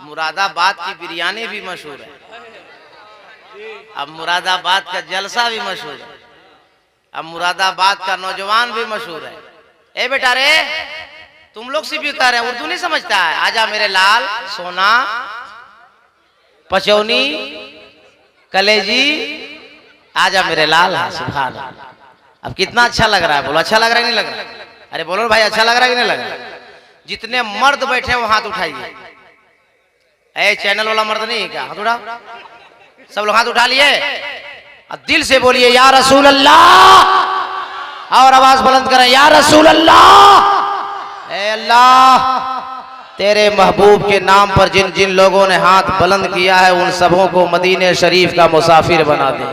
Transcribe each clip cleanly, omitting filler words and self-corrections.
मुरादाबाद की बिरयानी भी मशहूर है, अब मुरादाबाद का जलसा भी मशहूर है, अब मुरादाबाद का नौजवान भी मशहूर है। ए बेटा रे, तुम लोग सिर्फ उतर रहे, उर्दू नहीं समझता है। आजा मेरे लाल, सोना, पचौनी, कलेजी, आजा मेरे लाल। सुभान अल्लाह। अब कितना अच्छा लग रहा है, बोलो अच्छा लग रहा है नहीं लग रहा? अरे बोलो भाई, अच्छा लग रहा है कि नहीं लग रहा? जितने मर्द बैठे हैं वो हाथ उठाइए। ए चैनल वाला मर्द नहीं है क्या? हाथ उठाओ, सब लोग हाथ उठा लिए और दिल से बोलिए या रसूल अल्लाह, और आवाज बुलंद करें या रसूल अल्लाह। ए अल्लाह, तेरे महबूब के नाम पर जिन जिन लोगों ने हाथ बुलंद किया है उन सबों को मदीने शरीफ का मुसाफिर बना दे।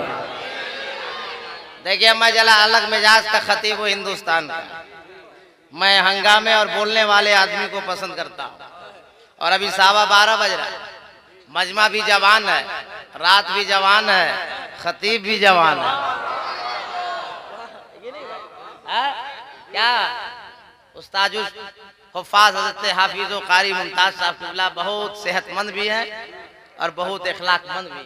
देखिए, मैं जला अलग मिजाज का खतीब हूँ हिंदुस्तान का। मैं हंगामे और बोलने वाले आदमी को पसंद करता हूँ। और अभी 12:15 बज रहा है, मजमा भी जवान है, रात भी जवान है, खतीब भी जवान है। क्या उस्ताद हुफ़ाज़ हज़रत हाफिज़ व क़ारी मुमताज़ साहब क़िबला बहुत सेहतमंद भी हैं और बहुत अखलाक़मंद भी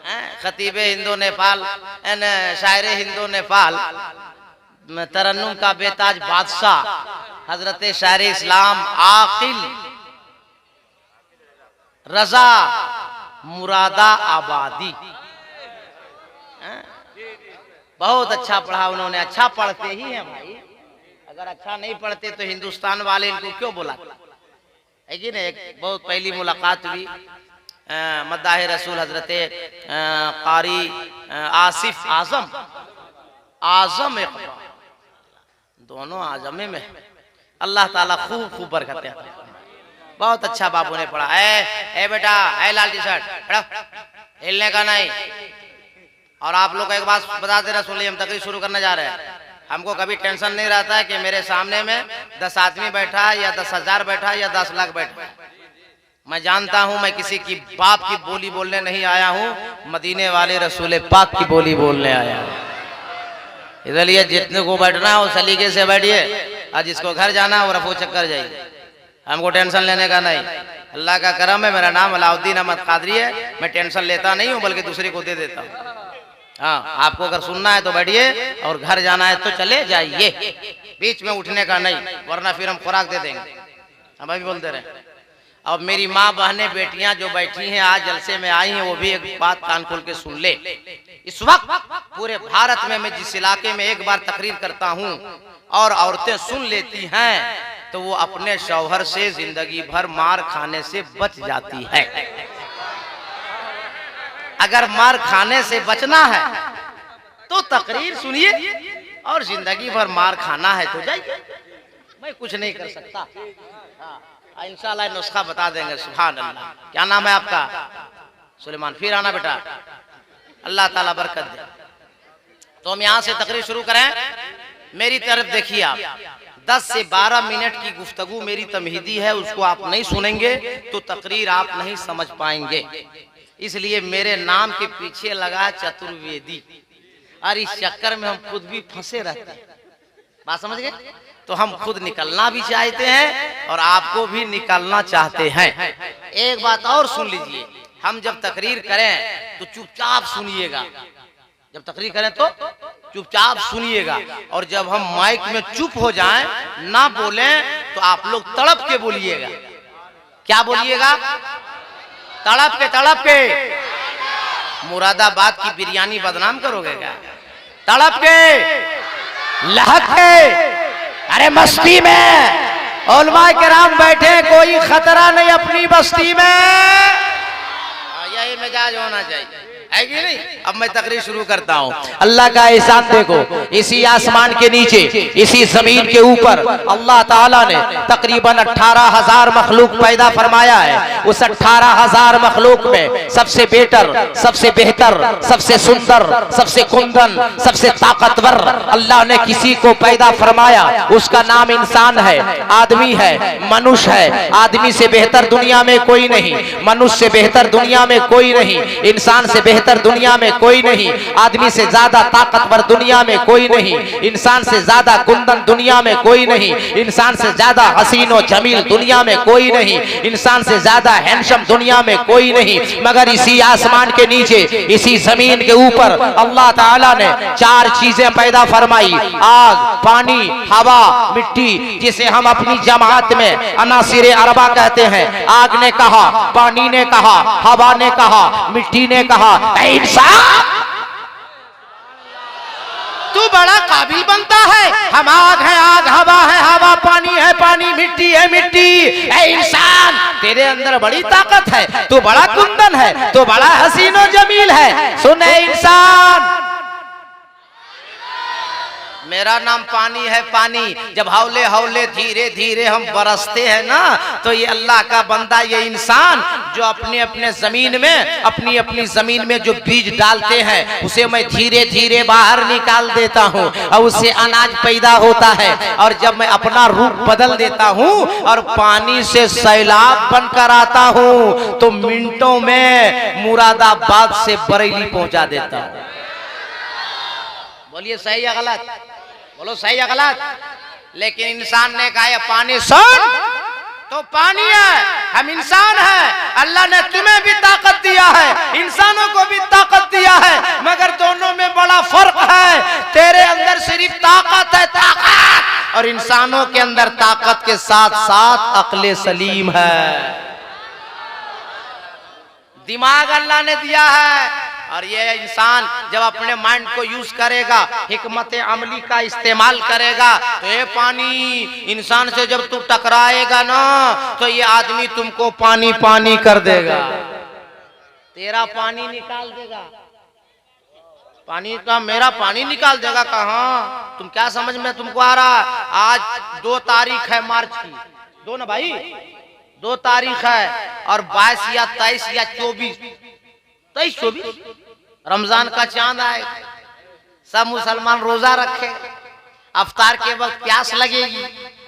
हैं। खतीब हिंदो नेपाल, शायर हिंदो नेपाल, तरन्नुम का बेताज बादशाह हजरत शायर इस्लाम आकिल रजा मुरादा आबादी, बहुत अच्छा पढ़ा उन्होंने। अच्छा पढ़ते ही हैं भाई, अगर अच्छा नहीं पढ़ते तो हिंदुस्तान वाले इनको क्यों बुलाते है कि नहीं। एक बहुत पहली मुलाकात हुई मद्दाह रसूल हजरत क़ारी आसिफ आजम, आजम इक़बाल, दोनों आजमे में अल्लाह ताला खूब खूब बरकतें। बहुत अच्छा बाबू ने पढ़ा। ए बेटा, ए लाल टी शर्ट, हिलने का नहीं। और आप लोग को एक बात बता दे रहा, सुन लीजिए, हम तकरीर शुरू करने जा रहे हैं। हमको कभी टेंशन नहीं रहता है कि मेरे सामने में 10 आदमी बैठा है या 10,000 बैठा है या 10 लाख बैठा है। मैं जानता हूं मैं किसी की बाप की बोली बोलने नहीं आया हूं, मदीने वाले रसूल पाक की बोली बोलने आया हूं। इसलिए जितने को बैठना है वो सलीके से बैठिए, और जिसको घर जाना है वो रफू चक्कर जाइए। हमको टेंशन लेने का नहीं। अल्लाह का करम है, मेरा नाम अलाउद्दीन अहमद कादरी है। मैं टेंशन लेता नहीं हूँ, बल्कि दूसरे को दे देता हूँ। हाँ, आपको अगर सुनना है तो बैठिए, और घर जाना है तो चले जाइए, बीच में उठने का नहीं, वरना फिर हम खुराक दे देंगे। हम अभी बोलते रहे। अब मेरी माँ बहनें बेटियां जो बैठी हैं आज जलसे में आई हैं, वो भी एक बात कान खोल के सुन ले। इस वक्त पूरे भारत में मैं जिस इलाके में एक बार तकरीर करता हूँ और औरतें सुन लेती हैं तो वो अपने शौहर से जिंदगी भर मार खाने से बच जाती है। अगर मार खाने से बचना है तो तकरीर सुनिए, और जिंदगी भर मार खाना है तो जाइए। मैं कुछ नहीं कर सकता, इंशाल्लाह नुस्खा बता देंगे। सुभान अल्लाह। क्या नाम है आपका? सुलेमान। फिर आना बेटा, अल्लाह ताला बरकत दे। तो हम यहाँ से तकरीर शुरू करें। मेरी तरफ देखिए आप, 10 से 12 मिनट की गुफ्तगू मेरी तमहीदी है, उसको आप नहीं सुनेंगे तो तकरीर आप नहीं समझ पाएंगे। इसलिए मेरे नाम के पीछे लगा चतुर्वेदी, और इस चक्कर में हम खुद भी फंसे रहते हैं। बात समझ गए? तो हम खुद निकलना भी चाहते हैं और आपको भी निकलना चाहते हैं। एक बात और सुन लीजिए, हम जब तकरीर करें तो चुपचाप सुनिएगा। जब तकरीर करें तो चुपचाप सुनिएगा, और जब हम माइक में चुप हो जाएं, ना बोलें, तो आप लोग तड़प के बोलिएगा। क्या बोलिएगा? तड़प के। मुरादाबाद की बिरयानी बदनाम करोगे क्या? तड़प के, लहक के, अरे मस्ती में उलमा किराम बैठे, कोई खतरा नहीं अपनी बस्ती में। यही मिजाज होना चाहिए, है कि नहीं? अब मैं तकरीर शुरू करता हूँ। अल्लाह का एहसान देखो, इसी आसमान के नीचे, इसी जमीन के ऊपर अल्लाह ताला ने तकरीबन 18,000 मखलूक पैदा फरमाया है। उस 18,000 मखलूक में सबसे बेटर, सबसे बेहतर, सबसे सुंदर, सबसे कुंदन, सबसे ताकतवर अल्लाह ने किसी को पैदा फरमाया। उसका नाम इंसान है, आदमी है, मनुष्य है। आदमी से बेहतर दुनिया में कोई नहीं, मनुष्य से बेहतर दुनिया में कोई नहीं, इंसान से बेहतर बेहतर दुनिया में कोई नहीं, आदमी से ज्यादा ताकतवर दुनिया में कोई नहीं, इंसान से ज्यादा कुंदन दुनिया में कोई नहीं, इंसान से ज्यादा हसीन और जमील दुनिया में कोई नहीं, इंसान से ज्यादा हैंडसम दुनिया में कोई नहीं, मगर इसी आसमान के नीचे, इसी जमीन के ऊपर अल्लाह ताला ने चार चीजें पैदा फरमाई, आग, पानी, हवा, मिट्टी, जिसे हम अपनी जमात में अनासिरे अरबा कहते हैं। आग ने कहा, पानी ने कहा, हवा ने कहा, मिट्टी ने कहा, ऐ इंसान तू बड़ा काबिल बनता है, हम आग है आग, हवा है हवा, पानी है पानी, मिट्टी है मिट्टी। ऐ इंसान तेरे अंदर बड़ी ताकत है, तू बड़ा कुंदन है, तू बड़ा हसीन और जमील है। सुन ऐ इंसान, मेरा नाम पानी है पानी। जब हौले हौले धीरे धीरे हम बरसते हैं ना, तो ये अल्लाह का बंदा, ये इंसान जो अपने अपने जमीन में, अपनी अपनी जमीन में जो बीज डालते हैं, उसे मैं धीरे धीरे बाहर निकाल देता हूँ और उससे अनाज पैदा होता है। और जब मैं अपना रूप बदल देता हूँ और पानी से सैलाब बनकर आता हूँ, तो मिनटों में मुरादाबाद से बरेली पहुंचा देता हूँ। बोलिए सही या गलत? बोलो सही या गलत? लेकिन इंसान ने कहा पानी सुन, तो पानी है, हम इंसान हैं, अल्लाह ने तुम्हें भी ताकत दिया है, इंसानों को भी ताकत दिया है, मगर दोनों में बड़ा फर्क है। तेरे अंदर सिर्फ ताकत है, ताकत, और इंसानों के अंदर ताकत के साथ साथ अक्ल सलीम है, दिमाग अल्लाह ने दिया है। और ये इंसान जब अपने माइंड को यूज करेगा, हिकमत अमली का इस्तेमाल करेगा, तो ये पानी इंसान से जब तू टकराएगा ना, तो ये आदमी तुमको पानी पानी कर देगा, तेरा पानी निकाल देगा, पानी का मेरा पानी निकाल देगा। कहाँ? तुम क्या समझ में तुमको आ रहा? आज 2 तारीख है मार्च की, 2 ना भाई, 2 तारीख है, और 22 या 23 या 24 रमजान का चांद आए, सब मुसलमान रोजा रखे, अफ्तार के वक्त प्यास लगेगी।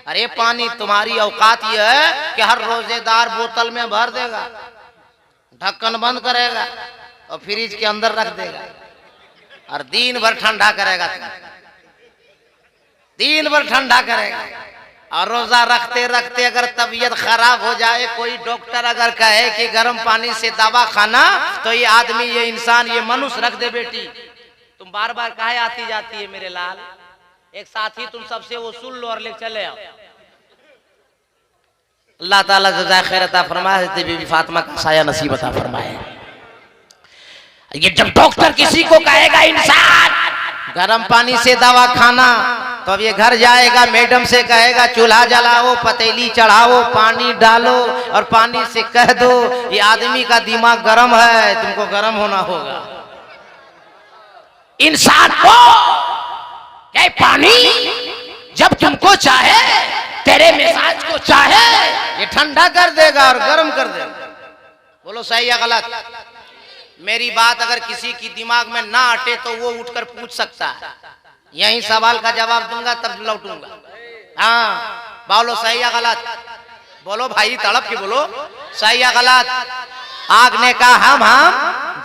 अरे पानी, तुम्हारी औकात यह है कि हर रोजेदार बोतल में भर देगा, ढक्कन बंद करेगा और फ्रिज के अंदर रख देगा, और दिन भर ठंडा करेगा, दिन भर ठंडा करेगा। और रोजा रखते रखते अगर तबीयत खराब हो जाए, कोई डॉक्टर अगर कहे कि गर्म पानी से दवा खाना, तो ये आदमी, ये इंसान, ये मनुष्य रख दे। बेटी तुम बार बार काहे आती जाती है मेरे लाल? एक साथी तुम सबसे वो सुन लो और ले चले आओ। अल्लाह ताला जज़ा खैर अता फरमाए, बीबी फातिमा का साया नसीब अता फरमाए। ये जब डॉक्टर किसी को कहेगा इंसान गर्म पानी से दवा खाना, तो अब ये घर जाएगा, मैडम से कहेगा चूल्हा जलाओ, पतीली चढ़ाओ, पानी डालो, और पानी से कह दो ये आदमी का दिमाग गर्म है, तुमको गर्म होना होगा। इंसान को ये पानी जब तुमको चाहे, तेरे मिजाज को चाहे, ये ठंडा कर देगा और गर्म कर देगा। बोलो सही या गलत? मेरी बात अगर किसी की दिमाग में ना अटे तो वो उठकर पूछ सकता है, यही सवाल का जवाब दूंगा तब लौटूंगा। हाँ बोलो सही या गलत? बोलो भाई, तड़प के बोलो सही या गलत? आग ने कहा हम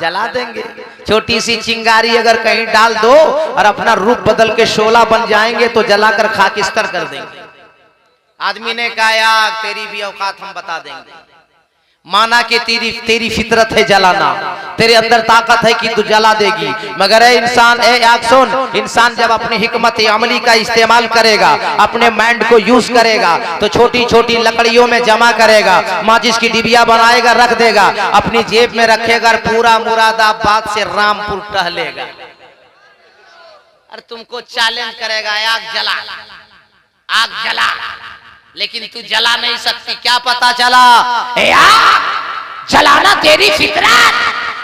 जला देंगे, छोटी सी चिंगारी अगर कहीं डाल दो और अपना रूप बदल के शोला बन जाएंगे तो जलाकर खाकिस्तर कर देंगे। आदमी ने कहा आग तेरी भी औकात हम बता देंगे, माना कि तेरी फितरत है जलाना, तेरे अंदर ताकत है कि तू जला देगी, मगर ए इंसान, ए आग सुन, इंसान जब अपनी हिकमत अमली का इस्तेमाल करेगा, अपने माइंड को यूज करेगा, तो छोटी छोटी लकड़ियों में जमा करेगा, माचिस की डिबिया बनाएगा, रख देगा, अपनी जेब में रखेगा, और पूरा मुरादाबाद से रामपुर टहलेगा। और तुमको चैलेंज करेगा आग जला, आग जला, लेकिन तू जला नहीं सकती। क्या पता चला? जलाना तेरी फितरत,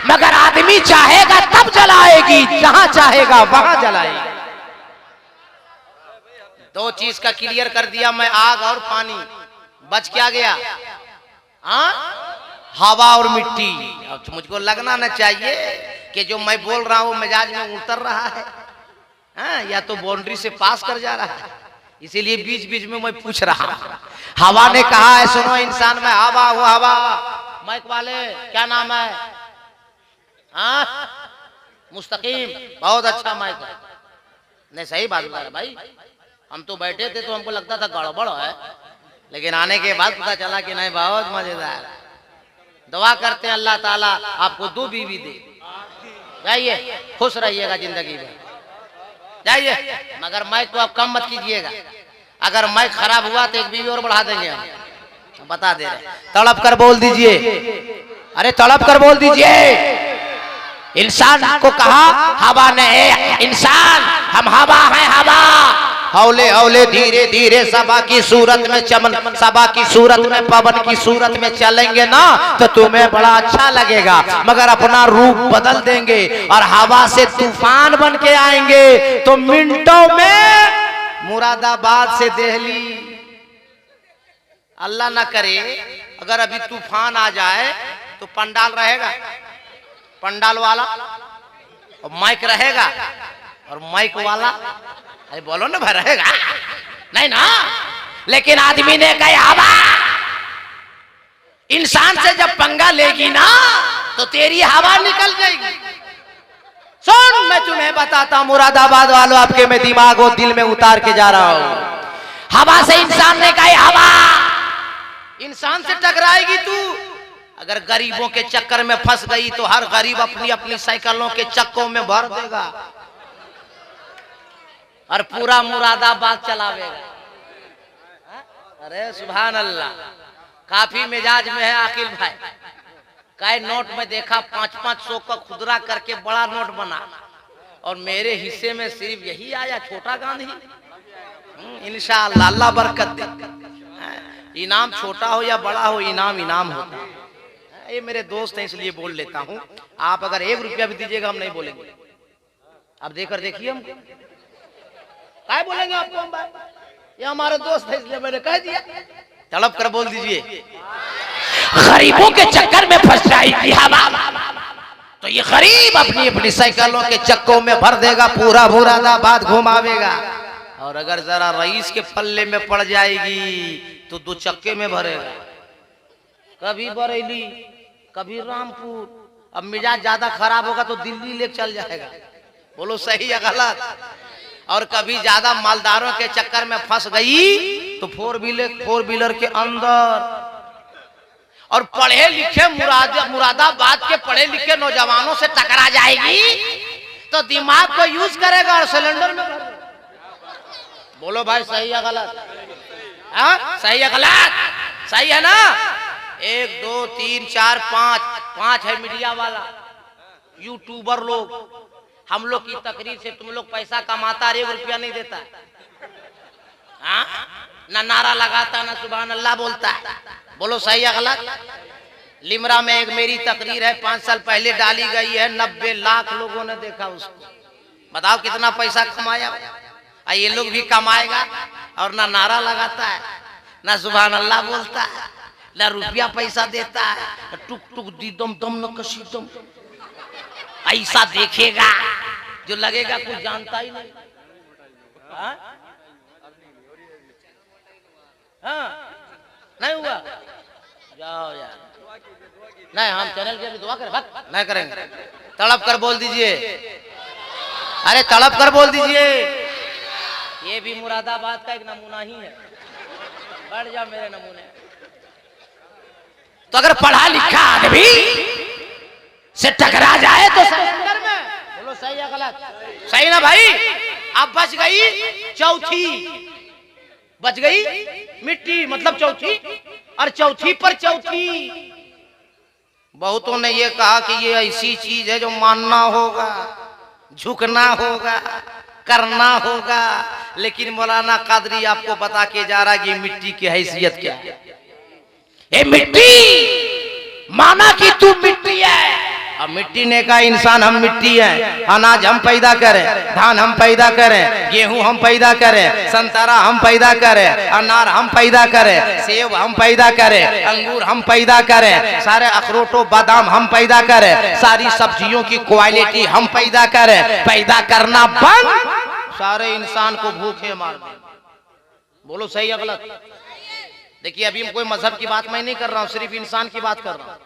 मगर आदमी चाहेगा तब जलाएगी, जहां चाहेगा वहां जलाएगी। 2 चीज का क्लियर कर दिया मैं, आग और पानी। बच क्या गया? हवा और मिट्टी। अब मुझको लगना ना चाहिए कि जो मैं बोल रहा हूं मिजाज में उतर रहा है, या तो बाउंड्री से पास कर जा रहा है, इसीलिए बीच बीच में मैं पूछ रहा हूं। हवा ने कहा है सुनो इंसान, में हवा हूं, हवा। माइक वाले क्या नाम है? हाँ मुस्तकीम, बहुत अच्छा माइक है। नहीं सही बात बता रहा भाई, हम तो बैठे थे तो हमको लगता था गड़बड़ है, लेकिन आने के बाद पता चला कि नहीं बहुत मजेदार। दुआ करते हैं अल्लाह ताला आपको 2 बीवी दे। जाइए खुश रहिएगा जिंदगी में, जाइए। मगर माइक को आप कम मत कीजिएगा, अगर माइक खराब हुआ तो 1 बीवी और बढ़ा देंगे हम, बता दे रहे। तड़प कर बोल दीजिए, अरे तड़प कर बोल दीजिए। इंसान को कहा हवा ने, इंसान हम हवा हैं, हवा। हौले हौले धीरे धीरे सबा की सूरत में चमन, सबा की सूरत में पवन की सूरत में चलेंगे ना तो तुम्हें बड़ा अच्छा लगेगा, मगर अपना रूप बदल देंगे और हवा से तूफान बन के आएंगे तो मिनटों में मुरादाबाद से दिल्ली। अल्लाह ना करे अगर अभी तूफान आ जाए तो पंडाल रहेगा, पंडाल वाला और माइक रहेगा, और माइक वाला अरे बोलो ना भाई रहेगा नहीं ना। लेकिन आदमी ने कहा हवा इंसान से जब पंगा लेगी ना तो तेरी हवा निकल जाएगी। सुन मैं तुम्हें बताता मुरादाबाद वालों, आपके मैं दिमाग और दिल में उतार के जा रहा हूं। हवा से इंसान ने कहा हवा इंसान से टकराएगी तू। अगर गरीबों के चक्कर में फंस गई तो हर गरीब अपनी अपनी साइकिलों के चक्कों में भर देगा और पूरा मुरादाबाद चलावेगा। अरे सुभान अल्लाह, काफी मिजाज में है आकिल भाई। कई नोट में देखा 500-500 का खुदरा करके बड़ा नोट बना, और मेरे हिस्से में सिर्फ यही आया छोटा गांधी। इंशाअल्लाह अल्लाह बरकत दे। इनाम छोटा हो या बड़ा हो, इनाम इनाम होता है। ये मेरे दोस्त हैं इसलिए बोल लेता हूँ। आप अगर 1 रुपया भी दीजिएगा हम नहीं बोलेंगे। अब देखकर देखिए हम क्या बोलेंगे आपको हम बात? ये हमारे दोस्त है इसलिए मैंने कह दिया। तड़प कर बोल दीजिए। गरीबों के चक्कर में फंस जाएगी हवा तो ये गरीब अपनी अपनी साइकिलों के चक्कों में भर देगा, पूरा मुरादाबाद घुमावेगा। और अगर जरा रईस के पल्ले में पड़ जाएगी तो 2 चक्के में भरेगा, कभी बरेली कभी रामपुर। अब मिजाज ज्यादा खराब होगा तो दिल्ली ले चल जाएगा। बोलो सही या गलत? और कभी ज्यादा मालदारों के चक्कर में फंस गई तो 4 व्हीलर के अंदर। और पढ़े लिखे मुरादाबाद के पढ़े लिखे नौजवानों से टकरा जाएगी तो दिमाग को यूज करेगा और सिलेंडर में भरेगा। बोलो भाई सही या गलत? हाँ सही या गलत? सही है ना? 1 2 3 4 5 है मीडिया वाला, यूट्यूबर लोग। हम लोग की तकरीर से तुम लोग पैसा कमाता, 1 रुपया नहीं देता। हाँ ना नारा लगाता ना सुभान अल्लाह बोलता। बोलो सही या गलत? लिमरा में एक मेरी तकरीर है 5 साल पहले डाली गई है, 90 लाख लोगों ने देखा उसको। बताओ कितना पैसा कमाया। ये लोग भी कमाएगा और ना नारा लगाता है ना सुभान अल्लाह बोलता है ना रुपया पैसा देता है। टुक टुक दी दम दम न कशी दम ऐसा देखेगा जो लगेगा कुछ जानता ही नहीं। हाँ? हाँ नहीं हुआ, जाओ यार। नहीं हम चैनल के भी दुआ करें, बात नहीं करेंगे। तड़प कर बोल दीजिए, अरे तड़प कर बोल दीजिए। ये भी मुरादाबाद का एक नमूना ही है। बढ़ जा मेरे नमूने। तो अगर पढ़ा लिखा आदमी से टकरा जाए तो सिलेंडर में। बोलो सही या गलत? सही ना भाई? अब बच गई चौथी, बच गई मिट्टी मतलब चौथी, और चौथी पर चौथी। बहुतों ने ये कहा कि ये ऐसी चीज है जो मानना होगा, झुकना होगा, करना होगा। लेकिन मौलाना कादरी आपको बता के जा रहा है कि मिट्टी की हैसियत क्या है। ये मिट्टी माना कि तू मिट्टी है। अब मिट्टी ने कहा इंसान हम मिट्टी हैं, अनाज हम पैदा करें, धान हम पैदा करें, गेहूं हम पैदा करें, संतरा हम पैदा करें, अनार हम पैदा करें, सेब हम पैदा करें, अंगूर हम पैदा करें, सारे अखरोटो बादाम हम पैदा करें, सारी सब्जियों की क्वालिटी हम पैदा करें। पैदा करना बंद, सारे इंसान को भूखे मार दे। बोलो सही या गलत? देखिए अभी कोई मजहब की बात मैं नहीं कर रहा हूँ, सिर्फ इंसान की बात कर रहा हूँ,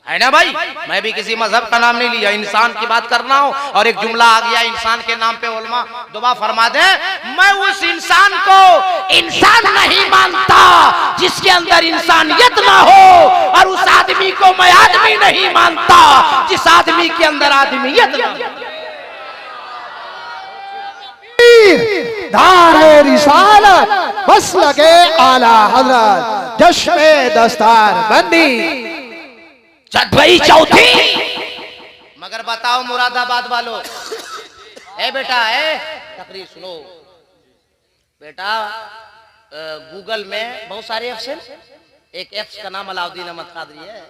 है ना भाई। मैं भी किसी मजहब का नाम नहीं लिया, इंसान की बात करना हो और एक जुमला आ गया इंसान के नाम पे, उलमा दुआ फरमा दे, मैं उस इंसान को इंसान नहीं मानता जिसके अंदर इंसानियत ना हो, और उस आदमी को मैं आदमी नहीं मानता जिस आदमी के अंदर आदमियत ना हो। धारे रिसालत बस लगे आला हजरत जश्मे दस्तार बंदी चट भाई चौथी। मगर बताओ मुरादाबाद वालों, ए बेटा ए तकरीर सुनो बेटा, गूगल में बहुत सारे ऐप्स हैं, एक ऐप्स का नाम अलाउद्दीन अहमद कादरी है,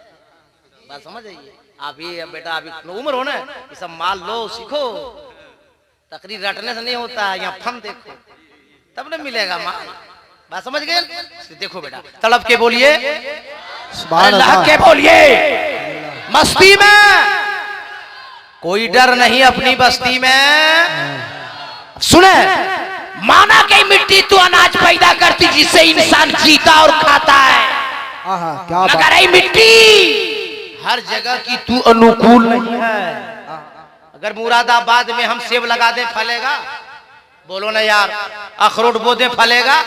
बात समझ आइए। अभी बेटा अभी उम्र हो ना, ये सब माल लो सीखो, तकरीर रटने से नहीं होता, यहाँ फन देखो तब न मिलेगा माल, बात समझ गए। देखो बेटा तड़प के बोलिए, अल्लाह के बोलिए, मस्ती में कोई डर नहीं अपनी बस्ती में। सुने, माना कि मिट्टी तो अनाज पैदा करती जिससे इंसान जीता और खाता है, क्या मगर ये मिट्टी हर जगह की तू अनुकूल नहीं है। अगर मुरादाबाद में हम सेब लगा दें फलेगा? बोलो ना यार। अखरोट बो दे फलेगा,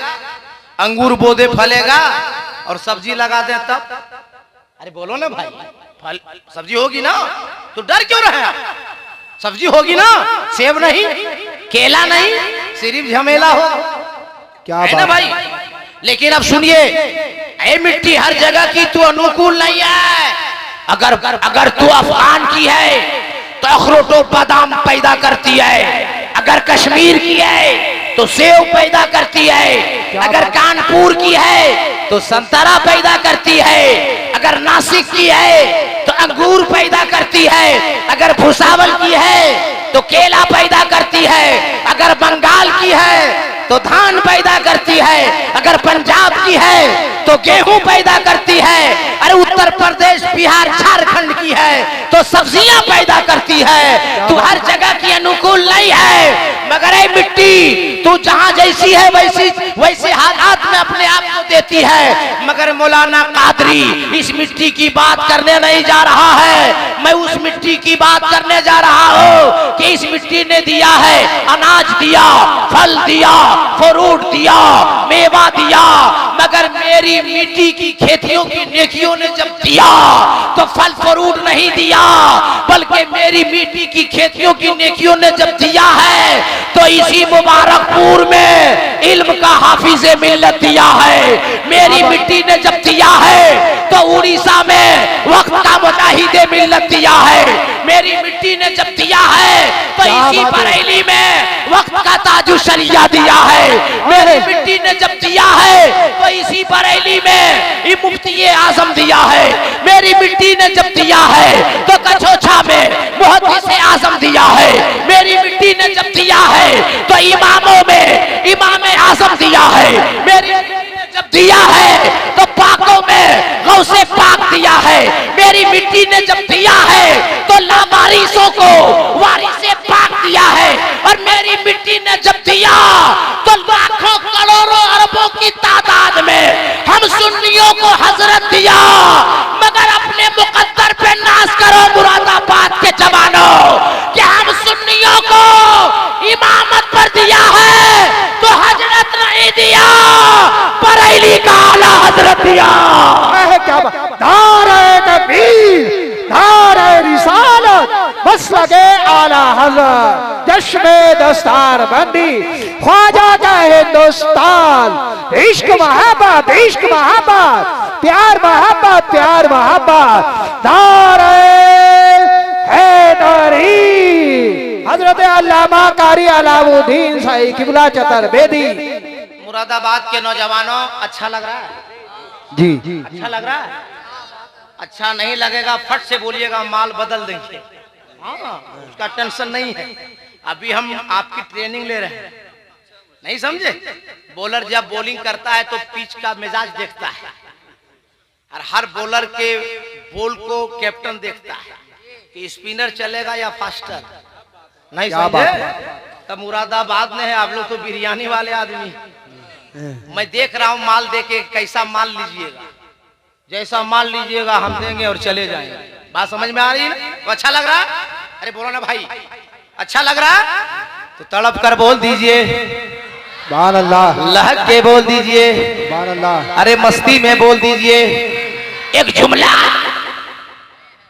अंगूर बो दे फलेगा, और सब्जी लगा दे तब? अरे बोलो ना भाई, फल सब्जी होगी ना, तो डर क्यों रहे आप? सब्जी होगी ना, सेब नहीं, केला नहीं, सिर्फ झमेला हो, क्या है ना भाई। लेकिन अब सुनिए, ए मिट्टी हर जगह की तू अनुकूल नहीं है। अगर तू अफगान की है तो अखरोटो बादाम पैदा करती है, अगर कश्मीर की है तो सेब पैदा करती है, अगर कानपुर की है तो संतरा पैदा करती है, अगर नासिक की है तो अंगूर पैदा करती है, अगर भुसावल की है तो केला पैदा करती है, अगर बंगाल की है तो धान पैदा करती है, अगर पंजाब की है तो गेहूं पैदा करती है, अरे उत्तर प्रदेश बिहार झारखंड की है तो सब्जियां पैदा करती है। तू हर जगह की अनुकूल नहीं है, मगर ये मिट्टी तू जहां जैसी है वैसे हालात में अपने आप को देती है। मगर मौलाना कादरी इस मिट्टी की बात करने नहीं जा रहा है, मैं उस मिट्टी की बात करने जा रहा हूँ कि इस मिट्टी ने दिया है, अनाज दिया, फल दिया, फ्रूट दिया, मेवा दिया, मगर मेरी मिट्टी की खेतियों की नेकियों ने जब दिया तो फल फ्रूट नहीं दिया, बल्कि मेरी मिट्टी की खेतियों की नेकियों ने जब दिया है तो इसी मुबारकपुर में इल्म का हाफिज़े मिल्लत दिया है। मेरी मिट्टी ने जब दिया है तो उड़ीसा में वक्त का मुजाहिदे मिल्लत दिया है। मेरी मिट्टी ने जब दिया है तो इसी बरेली में वक्त का ताजु शरिया दिया है। मेरी मिट्टी ने जब दिया है तो इसी बरेली में ये मुफ्ती आजम दिया है। मेरी मिट्टी ने जब दिया है तो कछोछा में मुहद्दिस आजम दिया है। मेरी मिट्टी ने जब दिया है तो इमामों में इमाम आजम दिया है। मेरी मिट्टी ने जब दिया है तो पाकों में गौसे पाक दिया है। मेरी मिट्टी ने जब दिया है तो लावारिसों को वारिसे पाक दिया है। और मेरी मिट्टी ने जब दिया तो लाखों करोड़ों अरबों की तादाद में हम सुन्नियों को हजरत दिया। मगर अपने मुकद्दर पे नाज करो मुरादाबाद के जवानों कि हम सुन्नियों को इमामत पर दिया है तो हजरत नहीं दिया, बरेली का आला हजरत दिया। क्या धारे तकबीर, धारे रिसालत बस लगे आला हजरत जश्मे दस्तार बंदी ख्वाजा का हिंदुस्तान। इश्क मोहब्बत, इश्क मोहब्बत, प्यार मोहब्बत, प्यार मोहब्बत, धारे हैदरी हजरत अल्लामा कारी अलाउद्दीन शाही किबला चतुर्वेदी। मुरादाबाद के नौजवानों, अच्छा लग रहा है? जी अच्छा लग रहा है? अच्छा नहीं लगेगा फट से बोलिएगा, माल बदल देंगे। हाँ, उसका टेंशन नहीं है। अभी हम आपकी ट्रेनिंग ले रहे हैं, नहीं समझे? बॉलर जब बॉलिंग करता है तो पिच का मिजाज देखता है, और हर बॉलर के बॉल को कैप्टन देखता है कि स्पिनर चलेगा या फास्टर, नहीं समझे? तब मुरादाबाद में है, आप लोग तो बिरयानी वाले आदमी। मैं देख रहा हूँ माल देके, कैसा माल लीजिएगा, जैसा माल लीजिएगा हम देंगे और चले जाएंगे। बात समझ में आ रही है? तो अच्छा लग रहा? अरे बोलो ना भाई, अच्छा लग रहा? तो तड़प कर बोल दीजिए, सुभान अल्लाह, लहक के बोल दीजिए, सुभान अल्लाह। अरे मस्ती में बोल दीजिए। एक जुमला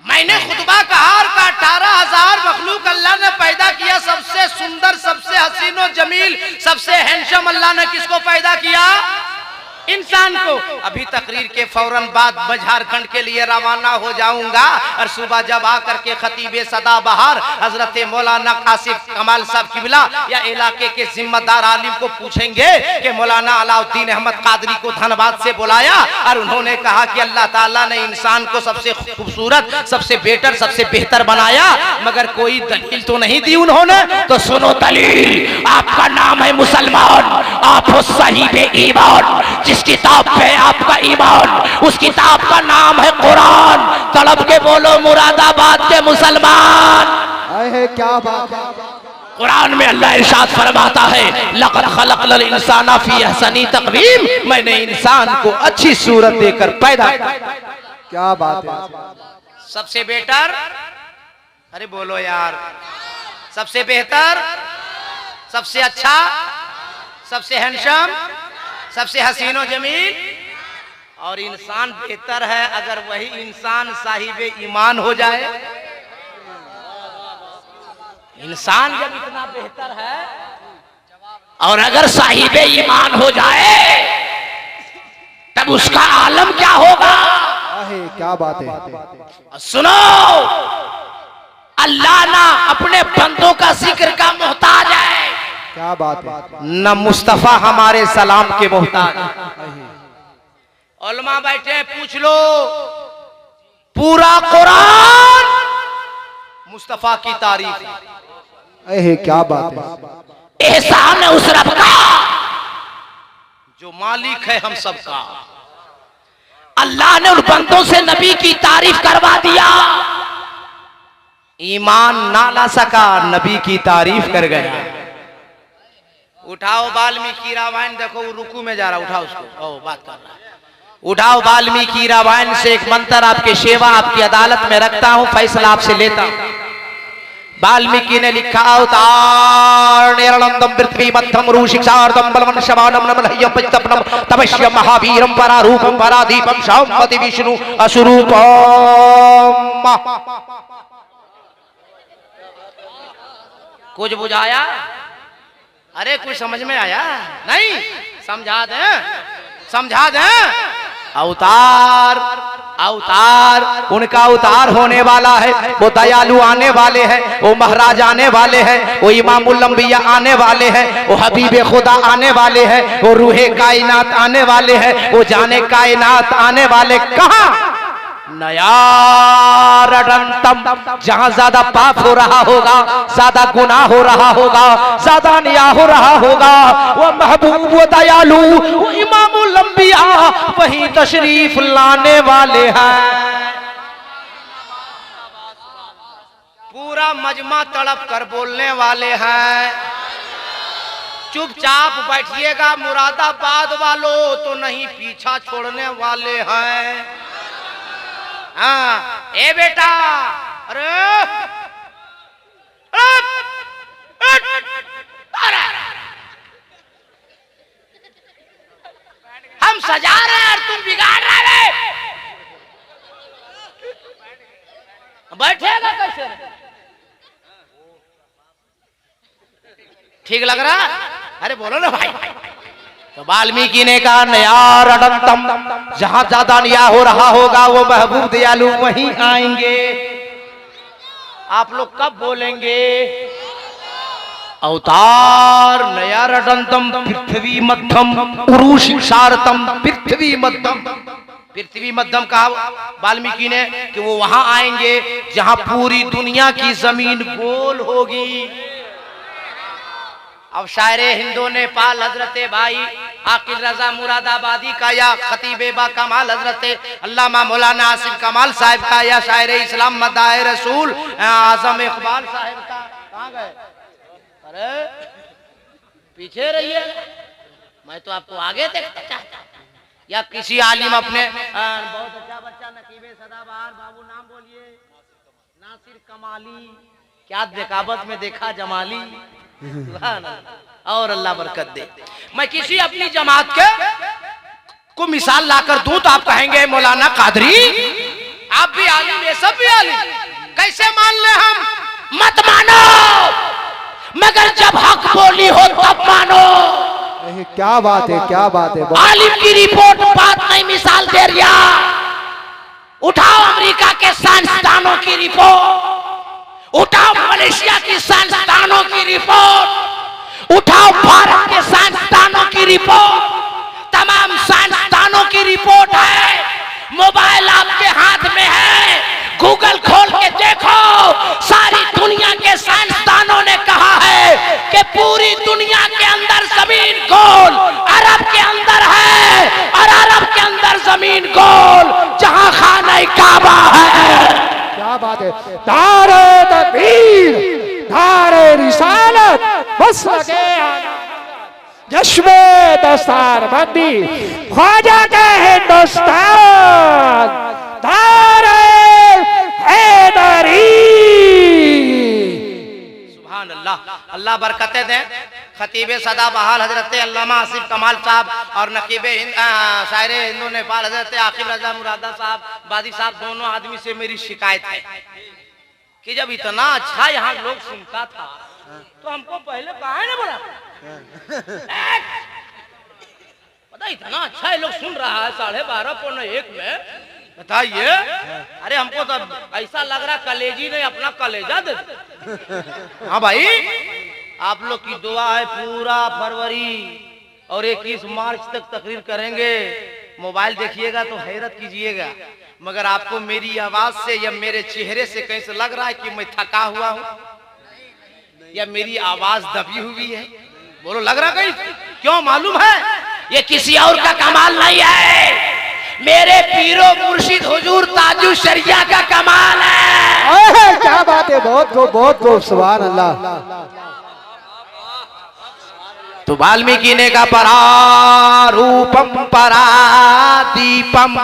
मैंने खुतबा कहा का 18,000 मखलूक अल्लाह ने पैदा किया, सबसे सुंदर, सबसे हसीनो जमील, सबसे हैंडसम अल्लाह ने किसको पैदा किया? इंसान को। अभी तकरीर के फौरन बाद मैं झारखंड के लिए रवाना हो जाऊंगा और सुबह जब आकर के खतीबे सदा बहार हजरत मौलाना कासिफ कमाल साहब किबला या इलाके के जिम्मेदार आलिम को पूछेंगे कि मौलाना अलाउद्दीन अहमद कादरी को धनबाद से बुलाया और उन्होंने कहा कि अल्लाह ताला ने इंसान को सबसे खूबसूरत, सबसे बेटर, सबसे बेहतर बनाया, मगर कोई दलील तो नहीं दी उन्होंने। तो सुनो दलील, आपका नाम है मुसलमान, आप हो साहिबे ईमान, जिस किताब पे आपका ईमान, उस किताब का नाम है कुरान। तड़प के बोलो मुरादाबाद के मुसलमान। है क्या बात है। कुरान में अल्लाह इरशाद फरमाता है, लक़द खलक़नल इंसाना फी अहसनी तक़वीम, मैंने इंसान को अच्छी सूरत देकर पैदा किया। क्या बात है। सबसे बेटर, अरे बोलो यार, सबसे बेहतर, सबसे अच्छा, सबसे हैंडसम, सबसे हसीनो जमील। और इंसान बेहतर है अगर वही इंसान साहिबे ईमान हो जाए। इंसान जब इतना बेहतर है और अगर साहिबे ईमान हो जाए तब उसका आलम क्या होगा? है क्या बात है। सुनो, अल्लाह ना अपने बंदों का जिक्र का मोहताज है, क्या बात है। न मुस्तफा हमारे सलाम के मोहताज। उलमा बैठे, पूछ लो, पूरा कुरान मुस्तफा की तारीफ है। क्या बात है। एहसान है उस रब का जो मालिक है हम सबका। अल्लाह ने उन बंदों से नबी की तारीफ करवा दिया, ईमान ना ला सका, नबी की तारीफ कर गया। उठाओ वाल्मीकि रामायण, देखो वो रुकू में जा रहा, उठाओ उसको, ओ बात कर रहा है। उठाओ वाल्मीकि रामायण से एक मंत्र आपके सेवा, आपकी अदालत में रखता हूं, फैसला आपसे लेता हूं। वाल्मीकि ने लिखा, अवतार निरलंदम पृथ्वी मध्यम रूशिक्षार्दम बलवन शवानम नमलह्यम पच्चपनम तपस्यम महावीरम परारूपम परादीपम शामपति विष्णु असुरूपम। कुछ बुझाया? अरे कुछ समझ में आया? नहीं, समझा दें, समझा दें। अवतार, अवतार, उनका अवतार होने वाला है, वो दयालु आने वाले हैं, वो महाराज आने वाले हैं, वो इमामुल अंबिया आने वाले हैं, वो हबीबे खुदा आने वाले हैं, वो रूहे कायनात आने वाले हैं, वो जाने कायनात आने वाले। कहाँ? नयारडंतम, जहां ज्यादा पाप हो रहा होगा, ज्यादा गुनाह हो रहा होगा, ज्यादा निया हो रहा होगा, वो महबूब, वो दयालु, वो इमामुल अंबिया वहीं तशरीफ लाने वाले हैं। पूरा मजमा तड़प कर बोलने वाले हैं। चुपचाप बैठिएगा मुरादाबाद वालों, तो नहीं पीछा छोड़ने वाले हैं। हाँ, ए बेटा, अरे हम सजा रहे हैं और तुम बिगाड़ रहे हैं, बैठेगा कैसे? ठीक लग रहा? अरे बोलो ना भाई। तो वाल्मीकि ने कहा, नयार अडंतम, जहां ज्यादा निया हो रहा होगा, वो महबूब दयालु वहीं आएंगे। आप लोग कब बोलेंगे? अवतार नयार अडंतम पृथ्वी मध्यम उरुषारतम, पृथ्वी मध्यम, पृथ्वी मध्यम कहा वाल्मीकि ने कि वो वहां आएंगे जहां पूरी दुनिया की जमीन गोल होगी। अब शायरे हिंदो नेपाल हजरत भाई आकिल रजा मुरादाबादी का, या खतीबे बा कमाल हजरत अल्लामा मौलाना आसिफ कमाल साहब का, या शायरे इस्लाम मदाए रसूल आजम इकबाल साहब का, कहाँ गए? अरे पीछे रहिए, मैं तो आपको आगे देखना चाहता हूं। या किसी आलिम अपने बहुत अच्छा बच्चा नकीबे सदाबहार बाबू नाम बोलिए नासिर कमाली, क्या देखावत में देखा जमाली। सुभान अल्लाह। और अल्लाह बरकत दे। मैं किसी अपनी जमात के को मिसाल लाकर दूं तो आप कहेंगे मौलाना कादरी आप भी आलिम, ये सब भी आलिम, कैसे मान ले हम? मत मानो, मगर जब हक बोली हो तब मानो। क्या बात है, क्या बात है। आलिम की रिपोर्ट बात नहीं, मिसाल दे रिया। उठाओ अमेरिका के साइंसदानों की रिपोर्ट, उठाओ मलेशिया की साइंसदानों की रिपोर्ट, उठाओ भारत के साइंसदानों की रिपोर्ट, तमाम साइंसदानों की रिपोर्ट है। मोबाइल आपके हाथ में है, गूगल खोल के देखो, सारी दुनिया के साइंसदानों ने कहा है कि पूरी दुनिया के अंदर जमीन गोल अरब के अंदर है, और अरब के अंदर जमीन गोल जहां खाना काबा है। क्या बात है। नारे तकबीर, नारे रिसालत, बस लगे जश्न दस्तार बंदी, ख्वाजा के हिंदुस्तान, नारे हैदरी। सुभान अल्लाह, अल्लाह बरकतें दे। खतीबे सदा बहाल हजरत अल्लामा आसिफ कमाल साहब और नकीबे शायर हिंदू नेपाल हजरत आकिब रजा मुरादा साहब बादी साहब, दोनों आदमी से मेरी शिकायत है कि जब इतना अच्छा यहाँ लोग सुनता था तो हमको पहले कहा ना बोला? पता इतना अच्छा ये लोग सुन रहा है 12:30 पौने 1 में, बताइए। अरे हमको तो ऐसा लग रहा कलेजी ने अपना कलेजा दे। हाँ भाई, आप लोग की दुआ है पूरा फरवरी और 21 मार्च तक तकरीर करेंगे। मोबाइल देखिएगा तो हैरत कीजिएगा, मगर आपको मेरी आवाज से या मेरे चेहरे से कैसे लग रहा है कि मैं थका हुआ हूँ या मेरी आवाज दबी हुई है? बोलो, लग रहा कहीं? क्यों? मालूम है ये किसी और का कमाल नहीं है, मेरे पीरो मुर्शिद हुजूर ताजु शरिया का कमाल है। क्या बात है, बहुत खूब, बहुत खूब, सुभान अल्लाह। तो वाल्मीकि ने का परारूपम परादीपम,